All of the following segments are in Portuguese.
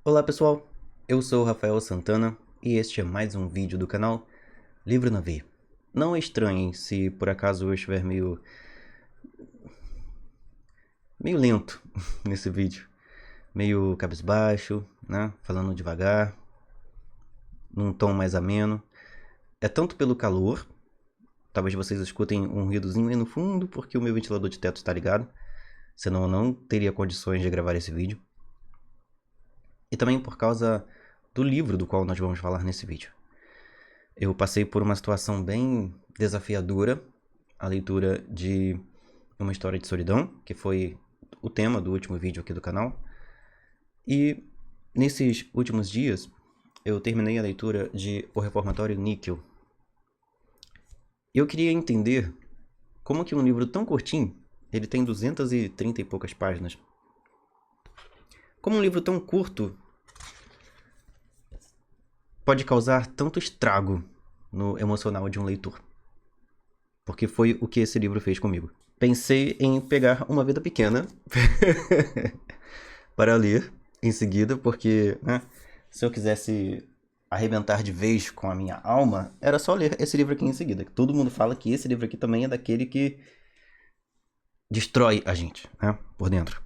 Olá pessoal, eu sou o Rafael Santana e este é mais um vídeo do canal Livro na Veia. Não estranhem se por acaso eu estiver meio lento nesse vídeo, meio cabisbaixo, né? Falando devagar, num tom mais ameno. É tanto pelo calor, talvez vocês escutem um ruídozinho aí no fundo porque o meu ventilador de teto está ligado, senão eu não teria condições de gravar esse vídeo. E também por causa do livro do qual nós vamos falar nesse vídeo. Eu passei por uma situação bem desafiadora, a leitura de Uma História de Solidão, que foi o tema do último vídeo aqui do canal. E nesses últimos dias, eu terminei a leitura de O Reformatório Níquel. Eu queria entender como que um livro tão curtinho, ele tem 230 e poucas páginas, como um livro tão curto pode causar tanto estrago no emocional de um leitor. Porque foi o que esse livro fez comigo. Pensei em pegar Uma Vida Pequena para ler em seguida, porque se eu quisesse arrebentar de vez com a minha alma, era só ler esse livro aqui em seguida. Todo mundo fala que esse livro aqui também é daquele que destrói a gente, né, por dentro.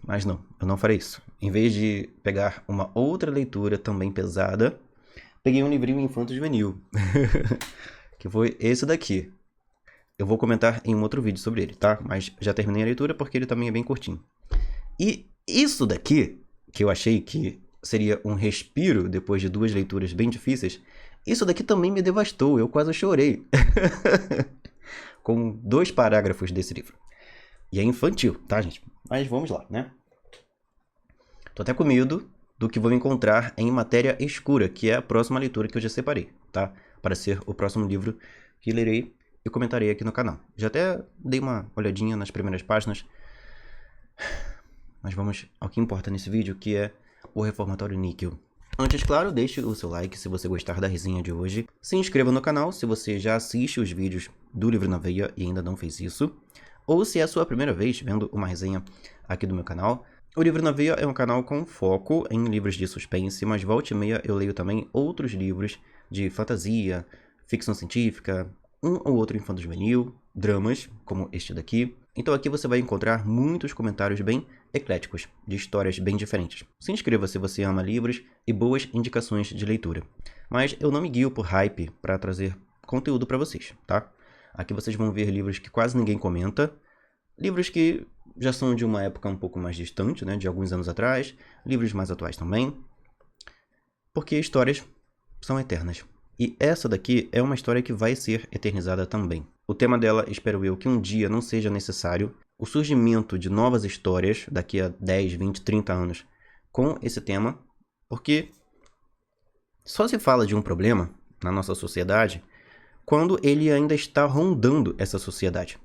Mas não, eu não farei isso. Em vez de pegar uma outra leitura também pesada, peguei um livrinho infanto-juvenil, que foi esse daqui. Eu vou comentar em um outro vídeo sobre ele, tá? Mas já terminei a leitura porque ele também é bem curtinho. E isso daqui, que eu achei que seria um respiro depois de duas leituras bem difíceis, isso daqui também me devastou, eu quase chorei. Com 2 parágrafos desse livro. E é infantil, tá, gente? Mas vamos lá, né? Tô até com medo do que vou encontrar em Matéria Escura, que é a próxima leitura que eu já separei, tá? Para ser o próximo livro que lerei e comentarei aqui no canal. Já até dei uma olhadinha nas primeiras páginas. Mas vamos ao que importa nesse vídeo, que é O Reformatório Níquel. Antes, claro, deixe o seu like se você gostar da resenha de hoje. Se inscreva no canal se você já assiste os vídeos do Livro na Veia e ainda não fez isso. Ou se é a sua primeira vez vendo uma resenha aqui do meu canal. O Livro na Veia é um canal com foco em livros de suspense, mas volta e meia eu leio também outros livros de fantasia, ficção científica, um ou outro infanto-juvenil, dramas, como este daqui. Então aqui você vai encontrar muitos comentários bem ecléticos, de histórias bem diferentes. Se inscreva se você ama livros e boas indicações de leitura. Mas eu não me guio por hype para trazer conteúdo para vocês, tá? Aqui vocês vão ver livros que quase ninguém comenta, livros que já são de uma época um pouco mais distante, né, de alguns anos atrás, livros mais atuais também, porque histórias são eternas. E essa daqui é uma história que vai ser eternizada também. O tema dela, espero eu, que um dia não seja necessário o surgimento de novas histórias daqui a 10, 20, 30 anos com esse tema, porque só se fala de um problema na nossa sociedade quando ele ainda está rondando essa sociedade.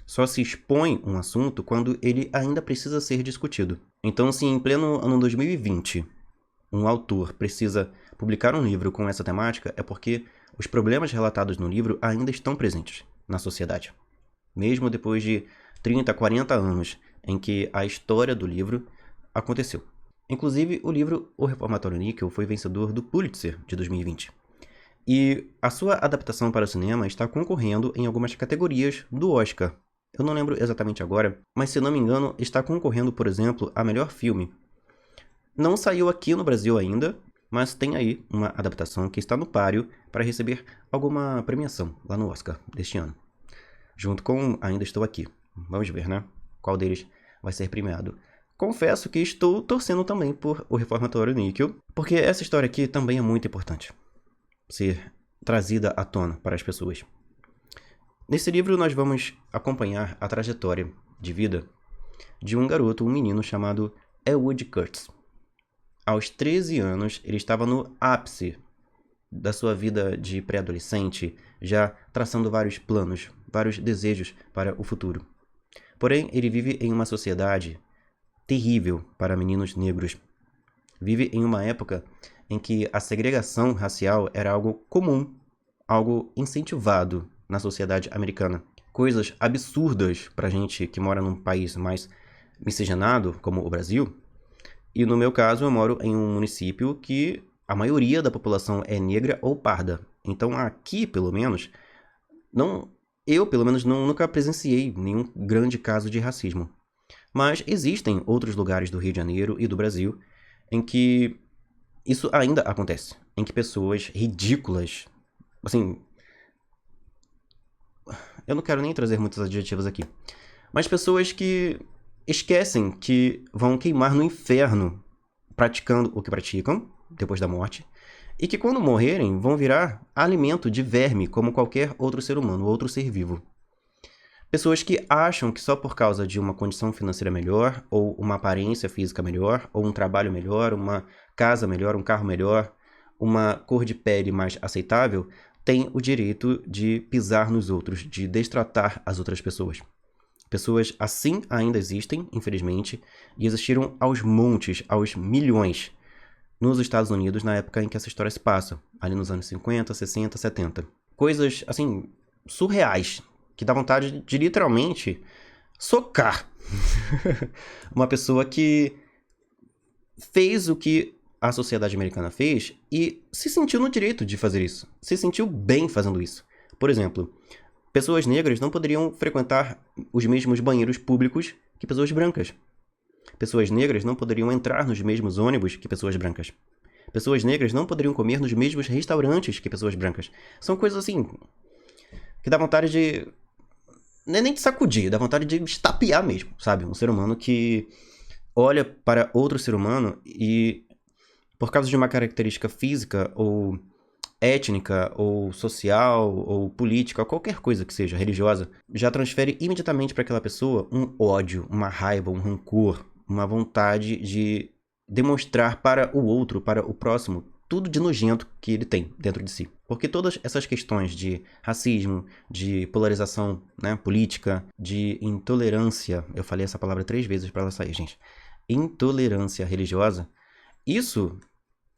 Só se expõe um assunto quando ele ainda precisa ser discutido. Então, se em pleno ano 2020 um autor precisa publicar um livro com essa temática, é porque os problemas relatados no livro ainda estão presentes na sociedade. Mesmo depois de 30, 40 anos em que a história do livro aconteceu. Inclusive, o livro O Reformatório Níquel foi vencedor do Pulitzer de 2020. E a sua adaptação para o cinema está concorrendo em algumas categorias do Oscar. Eu não lembro exatamente agora, mas se não me engano, está concorrendo, por exemplo, a melhor filme. Não saiu aqui no Brasil ainda, mas tem aí uma adaptação que está no páreo para receber alguma premiação lá no Oscar deste ano. Junto com Ainda Estou Aqui. Vamos ver, né? Qual deles vai ser premiado. Confesso que estou torcendo também por O Reformatório Níquel, porque essa história aqui também é muito importante ser trazida à tona para as pessoas. Nesse livro nós vamos acompanhar a trajetória de vida de um garoto, um menino chamado Elwood Kurtz. Aos 13 anos, ele estava no ápice da sua vida de pré-adolescente, já traçando vários planos, vários desejos para o futuro. Porém, ele vive em uma sociedade terrível para meninos negros. Vive em uma época em que a segregação racial era algo comum, algo incentivado na sociedade americana. Coisas absurdas para a gente que mora num país mais miscigenado, como o Brasil, E no meu caso, eu moro em um município que a maioria da população é negra ou parda. Então aqui, pelo menos, eu pelo menos nunca presenciei nenhum grande caso de racismo. Mas existem outros lugares do Rio de Janeiro e do Brasil em que isso ainda acontece. Em que pessoas ridículas, assim, eu não quero nem trazer muitos adjetivos aqui, mas pessoas que esquecem que vão queimar no inferno praticando o que praticam depois da morte e que quando morrerem vão virar alimento de verme como qualquer outro ser humano, outro ser vivo. Pessoas que acham que só por causa de uma condição financeira melhor, ou uma aparência física melhor, ou um trabalho melhor, uma casa melhor, um carro melhor, uma cor de pele mais aceitável, tem o direito de pisar nos outros, de destratar as outras pessoas. Pessoas assim ainda existem, infelizmente, e existiram aos montes, aos milhões, nos Estados Unidos na época em que essa história se passa, ali nos anos 50, 60, 70. Coisas, assim, surreais, que dá vontade de literalmente socar uma pessoa que fez o que a sociedade americana fez e se sentiu no direito de fazer isso, se sentiu bem fazendo isso. Por exemplo, pessoas negras não poderiam frequentar os mesmos banheiros públicos que pessoas brancas. Pessoas negras não poderiam entrar nos mesmos ônibus que pessoas brancas. Pessoas negras não poderiam comer nos mesmos restaurantes que pessoas brancas. São coisas assim que dá vontade de... Não é nem de sacudir, dá vontade de estapear mesmo, sabe? Um ser humano que olha para outro ser humano e, por causa de uma característica física ou étnica, ou social, ou política, ou qualquer coisa que seja, religiosa, já transfere imediatamente para aquela pessoa um ódio, uma raiva, um rancor, uma vontade de demonstrar para o outro, para o próximo, tudo de nojento que ele tem dentro de si. Porque todas essas questões de racismo, de polarização, né, política, de intolerância, eu falei essa palavra 3 vezes para ela sair, gente, intolerância religiosa,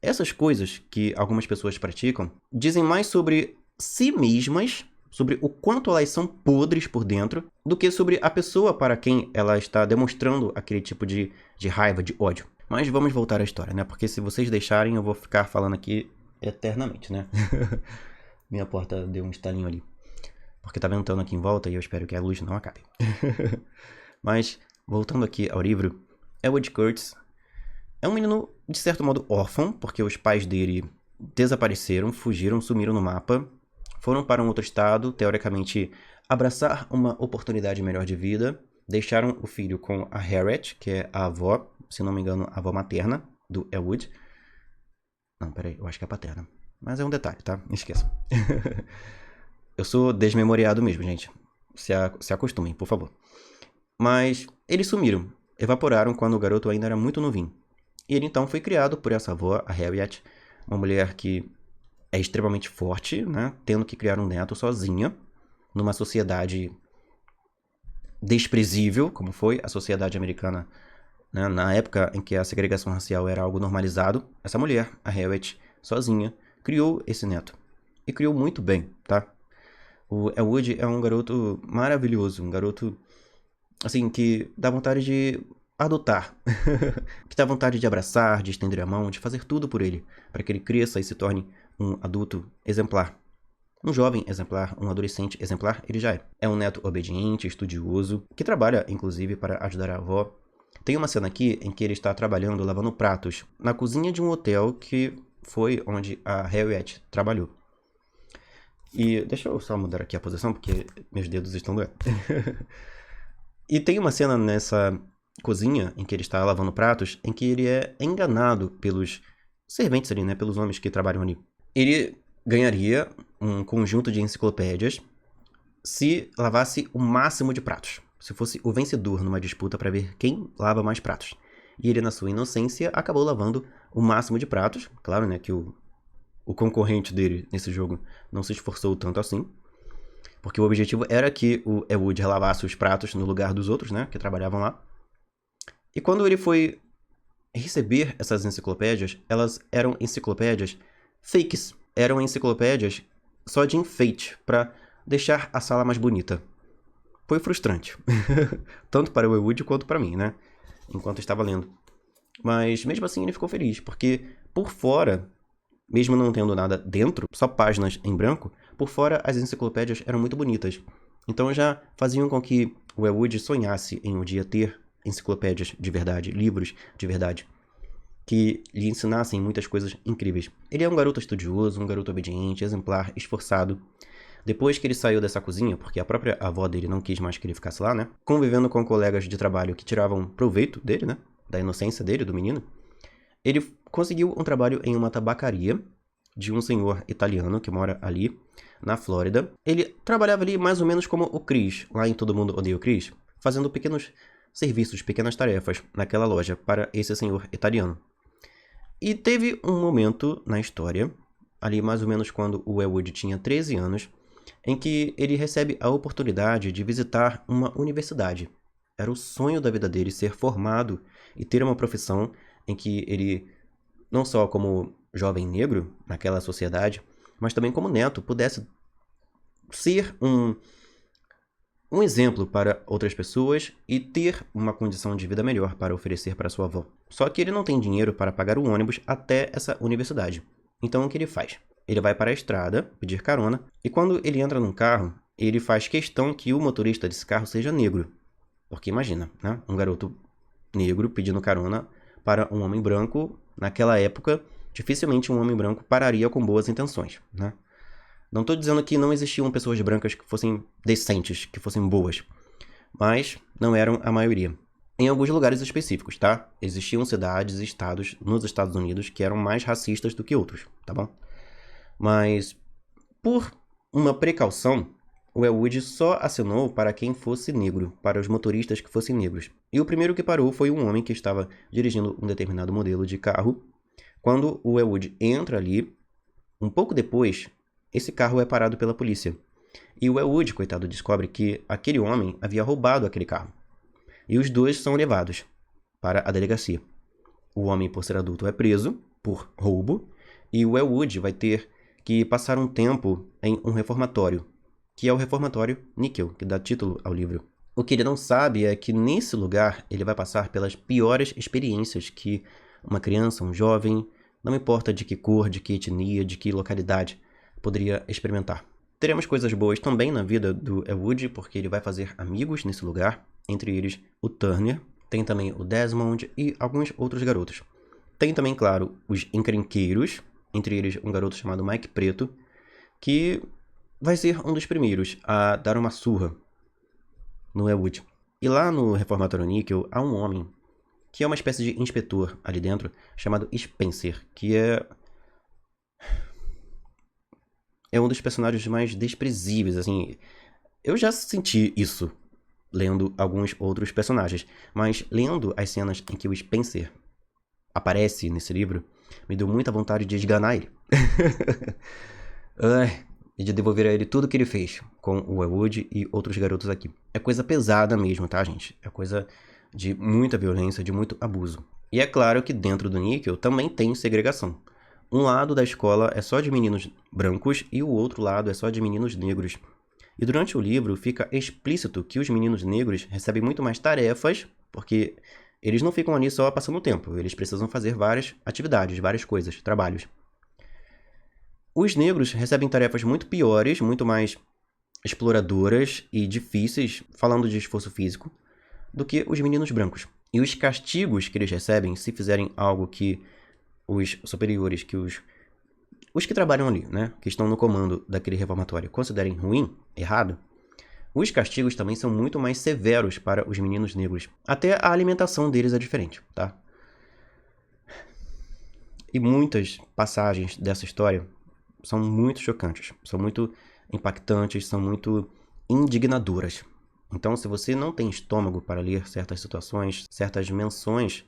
essas coisas que algumas pessoas praticam dizem mais sobre si mesmas, sobre o quanto elas são podres por dentro, do que sobre a pessoa para quem ela está demonstrando aquele tipo de raiva, de ódio. Mas vamos voltar à história, né? Porque se vocês deixarem, eu vou ficar falando aqui eternamente, né? Minha porta deu um estalinho ali. Porque tá ventando aqui em volta e eu espero que a luz não acabe. Mas, voltando aqui ao livro, Elwood Curtis é um menino, de certo modo, órfão, porque os pais dele desapareceram, fugiram, sumiram no mapa, foram para um outro estado, teoricamente abraçar uma oportunidade melhor de vida, deixaram o filho com a Harriet, que é a avó, se não me engano, a avó materna do Elwood. Não, peraí, eu acho que é a paterna. Mas é um detalhe, tá? Esqueça. Eu sou desmemoriado mesmo, gente. Se acostumem, por favor. Mas eles sumiram, evaporaram quando o garoto ainda era muito novinho. E ele então foi criado por essa avó, a Harriet, uma mulher que é extremamente forte, né? Tendo que criar um neto sozinha, numa sociedade desprezível, como foi a sociedade americana, né? Na época em que a segregação racial era algo normalizado. Essa mulher, a Harriet, sozinha, criou esse neto. E criou muito bem, tá? O Elwood é um garoto maravilhoso, um garoto, assim, que dá vontade de adotar, que dá vontade de abraçar, de estender a mão, de fazer tudo por ele, para que ele cresça e se torne um adulto exemplar. Um jovem exemplar, um adolescente exemplar, ele já é. É um neto obediente, estudioso, que trabalha, inclusive, para ajudar a avó. Tem uma cena aqui em que ele está trabalhando, lavando pratos, na cozinha de um hotel que foi onde a Harriet trabalhou. E deixa eu só mudar aqui a posição, porque meus dedos estão doendo. E tem uma cena nessa cozinha em que ele está lavando pratos, em que ele é enganado pelos serventes ali, né, pelos homens que trabalham ali. Ele ganharia um conjunto de enciclopédias se lavasse o máximo de pratos, se fosse o vencedor numa disputa para ver quem lava mais pratos. E ele, na sua inocência, acabou lavando o máximo de pratos. Claro, né, que o concorrente dele nesse jogo não se esforçou tanto assim, porque o objetivo era que o Elwood lavasse os pratos no lugar dos outros, né, que trabalhavam lá. E quando ele foi receber essas enciclopédias, elas eram enciclopédias fakes. Eram enciclopédias só de enfeite, para deixar a sala mais bonita. Foi frustrante. Tanto para o Elwood quanto para mim, né? Enquanto estava lendo. Mas mesmo assim ele ficou feliz, porque por fora, mesmo não tendo nada dentro, só páginas em branco, por fora as enciclopédias eram muito bonitas. Então já faziam com que o Elwood sonhasse em um dia ter enciclopédias de verdade, livros de verdade, que lhe ensinassem muitas coisas incríveis. Ele é um garoto estudioso, um garoto obediente, exemplar, esforçado. Depois que ele saiu dessa cozinha, porque a própria avó dele não quis mais que ele ficasse lá, né? Convivendo com colegas de trabalho que tiravam proveito dele, né? Da inocência dele, do menino. Ele conseguiu um trabalho em uma tabacaria de um senhor italiano que mora ali, na Flórida. Ele trabalhava ali mais ou menos como o Chris, lá em Todo Mundo Odeia o Chris, fazendo pequenos serviços, pequenas tarefas naquela loja para esse senhor italiano. E teve um momento na história, ali mais ou menos quando o Elwood tinha 13 anos, em que ele recebe a oportunidade de visitar uma universidade. Era o sonho da vida dele ser formado e ter uma profissão em que ele, não só como jovem negro naquela sociedade, mas também como neto, pudesse ser um exemplo para outras pessoas e ter uma condição de vida melhor para oferecer para sua avó. Só que ele não tem dinheiro para pagar o ônibus até essa universidade. Então o que ele faz? Ele vai para a estrada pedir carona e quando ele entra num carro, ele faz questão que o motorista desse carro seja negro. Porque imagina, né? Um garoto negro pedindo carona para um homem branco, naquela época, dificilmente um homem branco pararia com boas intenções, né? Não estou dizendo que não existiam pessoas brancas que fossem decentes, que fossem boas, mas não eram a maioria. Em alguns lugares específicos, tá? Existiam cidades e estados nos Estados Unidos que eram mais racistas do que outros, tá bom? Mas, por uma precaução, o Elwood só assinou para quem fosse negro, para os motoristas que fossem negros. E o primeiro que parou foi um homem que estava dirigindo um determinado modelo de carro. Quando o Elwood entra ali, um pouco depois, esse carro é parado pela polícia. E o Elwood, coitado, descobre que aquele homem havia roubado aquele carro. E os dois são levados para a delegacia. O homem, por ser adulto, é preso por roubo. E o Elwood vai ter que passar um tempo em um reformatório, que é o reformatório Níquel, que dá título ao livro. O que ele não sabe é que nesse lugar ele vai passar pelas piores experiências que uma criança, um jovem, não importa de que cor, de que etnia, de que localidade, poderia experimentar. Teremos coisas boas também na vida do Elwood, porque ele vai fazer amigos nesse lugar, entre eles o Turner, tem também o Desmond e alguns outros garotos. Tem também, claro, os encrenqueiros, entre eles um garoto chamado Mike Preto, que vai ser um dos primeiros a dar uma surra no Elwood. E lá no Reformatório Níquel há um homem que é uma espécie de inspetor ali dentro, chamado Spencer, que é um dos personagens mais desprezíveis, assim. Eu já senti isso lendo alguns outros personagens, mas lendo as cenas em que o Spencer aparece nesse livro, me deu muita vontade de esganar ele. E de devolver a ele tudo que ele fez com o Elwood e outros garotos aqui. É coisa pesada mesmo, tá, gente? É coisa de muita violência, de muito abuso. E é claro que dentro do Níquel também tem segregação. Um lado da escola é só de meninos brancos e o outro lado é só de meninos negros. E durante o livro fica explícito que os meninos negros recebem muito mais tarefas, porque eles não ficam ali só passando o tempo, eles precisam fazer várias atividades, várias coisas, trabalhos. Os negros recebem tarefas muito piores, muito mais exploradoras e difíceis, falando de esforço físico, do que os meninos brancos. E os castigos que eles recebem, se fizerem algo que os superiores, que os que trabalham ali, né, que estão no comando daquele reformatório, considerem ruim, errado, os castigos também são muito mais severos para os meninos negros. Até a alimentação deles é diferente, tá? E muitas passagens dessa história são muito chocantes, são muito impactantes, são muito indignadoras. Então, se você não tem estômago para ler certas situações, certas menções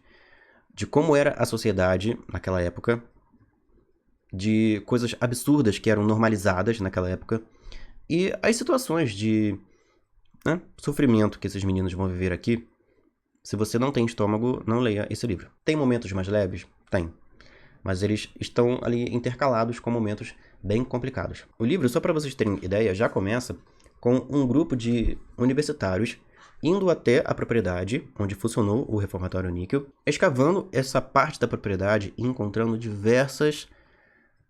de como era a sociedade naquela época, de coisas absurdas que eram normalizadas naquela época, e as situações de sofrimento que esses meninos vão viver aqui, se você não tem estômago, não leia esse livro. Tem momentos mais leves? Tem. Mas eles estão ali intercalados com momentos bem complicados. O livro, só para vocês terem ideia, já começa com um grupo de universitários indo até a propriedade onde funcionou o reformatório níquel, escavando essa parte da propriedade e encontrando diversas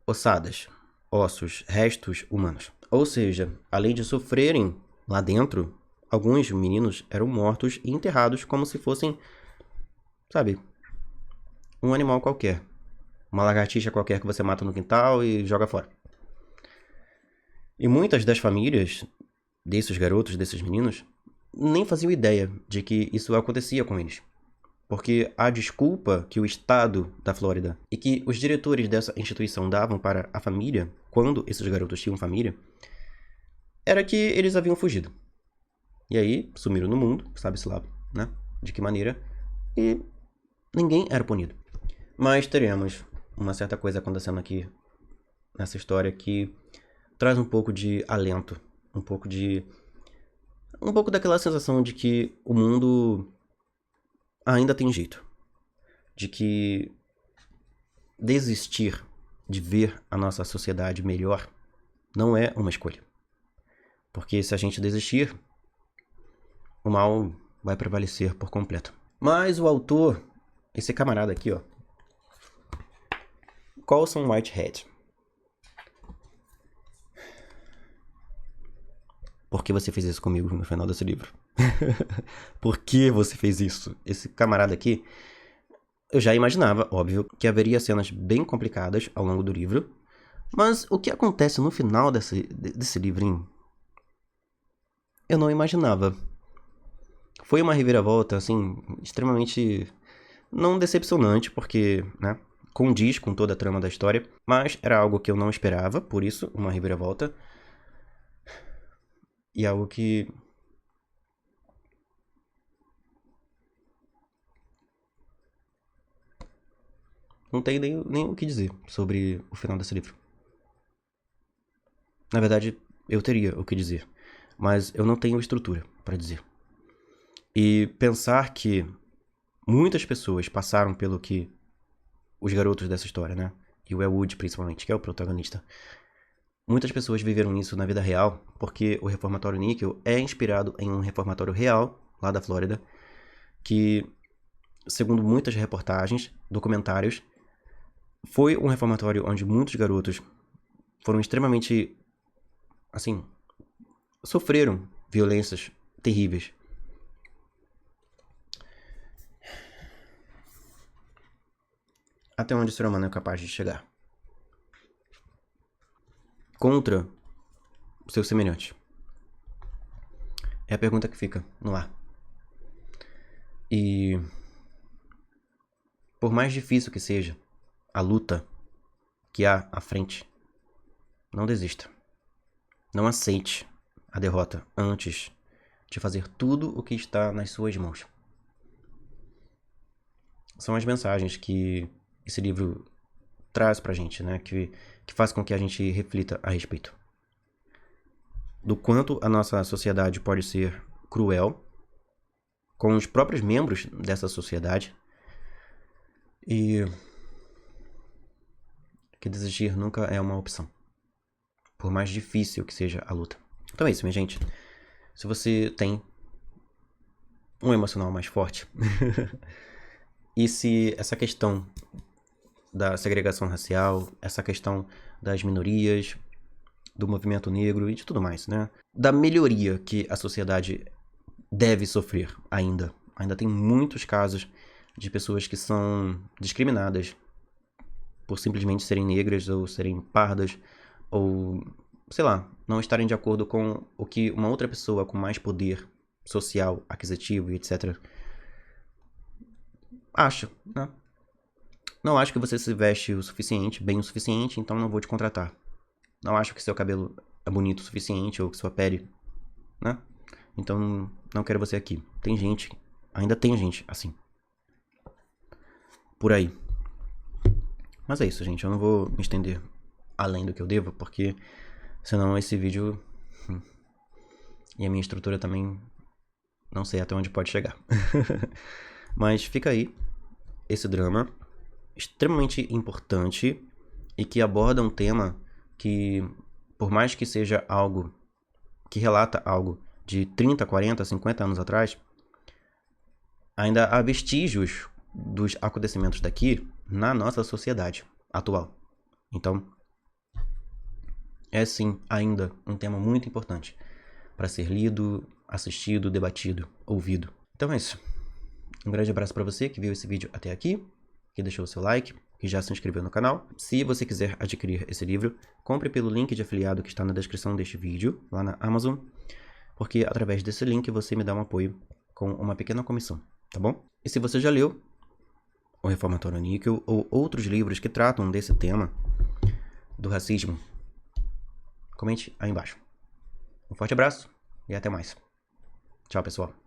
ossadas, ossos, restos humanos. Ou seja, além de sofrerem lá dentro, alguns meninos eram mortos e enterrados como se fossem, sabe, um animal qualquer. Uma lagartixa qualquer que você mata no quintal e joga fora. E muitas das famílias desses garotos, desses meninos, nem faziam ideia de que isso acontecia com eles. Porque a desculpa que o Estado da Flórida e que os diretores dessa instituição davam para a família, quando esses garotos tinham família, era que eles haviam fugido. E aí, sumiram no mundo, sabe-se lá, né? De que maneira, e ninguém era punido. Mas teremos uma certa coisa acontecendo aqui nessa história que traz um pouco de alento, um pouco daquela sensação de que o mundo ainda tem jeito, de que desistir de ver a nossa sociedade melhor não é uma escolha. Porque se a gente desistir, o mal vai prevalecer por completo. Mas o autor, esse camarada aqui, ó, Colson Whitehead. Por que você fez isso comigo no final desse livro? Por que você fez isso? Esse camarada aqui, eu já imaginava, óbvio, que haveria cenas bem complicadas ao longo do livro, mas o que acontece no final desse livrinho, eu não imaginava. Foi uma reviravolta, assim, extremamente, não decepcionante, porque, né, condiz com toda a trama da história, mas era algo que eu não esperava, por isso, uma reviravolta. E algo que não tem nem o que dizer sobre o final desse livro. Na verdade, eu teria o que dizer, mas eu não tenho estrutura para dizer. E pensar que muitas pessoas passaram pelo que os garotos dessa história, né? E o Elwood, principalmente, que é o protagonista. Muitas pessoas viveram isso na vida real, porque o reformatório níquel é inspirado em um reformatório real, lá da Flórida, que, segundo muitas reportagens, documentários, foi um reformatório onde muitos garotos foram extremamente, assim, sofreram violências terríveis. Até onde o ser humano é capaz de chegar. Contra o seu semelhante. É a pergunta que fica no ar. E por mais difícil que seja a luta que há à frente, não desista. Não aceite a derrota antes de fazer tudo o que está nas suas mãos. São as mensagens que esse livro traz pra gente, né? Que faz com que a gente reflita a respeito do quanto a nossa sociedade pode ser cruel com os próprios membros dessa sociedade e que desistir nunca é uma opção, por mais difícil que seja a luta. Então é isso, minha gente. Se você tem um emocional mais forte e se essa questão da segregação racial, essa questão das minorias, do movimento negro e de tudo mais, né? Da melhoria que a sociedade deve sofrer ainda. Ainda tem muitos casos de pessoas que são discriminadas por simplesmente serem negras ou serem pardas ou, sei lá, não estarem de acordo com o que uma outra pessoa com mais poder social, aquisitivo e etc. acha, né? Não acho que você se veste o suficiente, bem o suficiente, então não vou te contratar. Não acho que seu cabelo é bonito o suficiente ou que sua pele, né? Então não quero você aqui. Tem gente, ainda tem gente assim. Por aí. Mas é isso, gente. Eu não vou me estender além do que eu devo, porque senão esse vídeo e a minha estrutura também não sei até onde pode chegar. Mas fica aí esse drama extremamente importante e que aborda um tema que, por mais que seja algo que relata algo de 30, 40, 50 anos atrás, ainda há vestígios dos acontecimentos daqui na nossa sociedade atual. Então, é sim ainda um tema muito importante para ser lido, assistido, debatido, ouvido. Então é isso. Um grande abraço para você que viu esse vídeo até aqui, que deixou o seu like, que já se inscreveu no canal. Se você quiser adquirir esse livro, compre pelo link de afiliado que está na descrição deste vídeo, lá na Amazon, porque através desse link você me dá um apoio com uma pequena comissão, tá bom? E se você já leu O Reformatório Níquel ou outros livros que tratam desse tema do racismo, comente aí embaixo. Um forte abraço e até mais. Tchau, pessoal.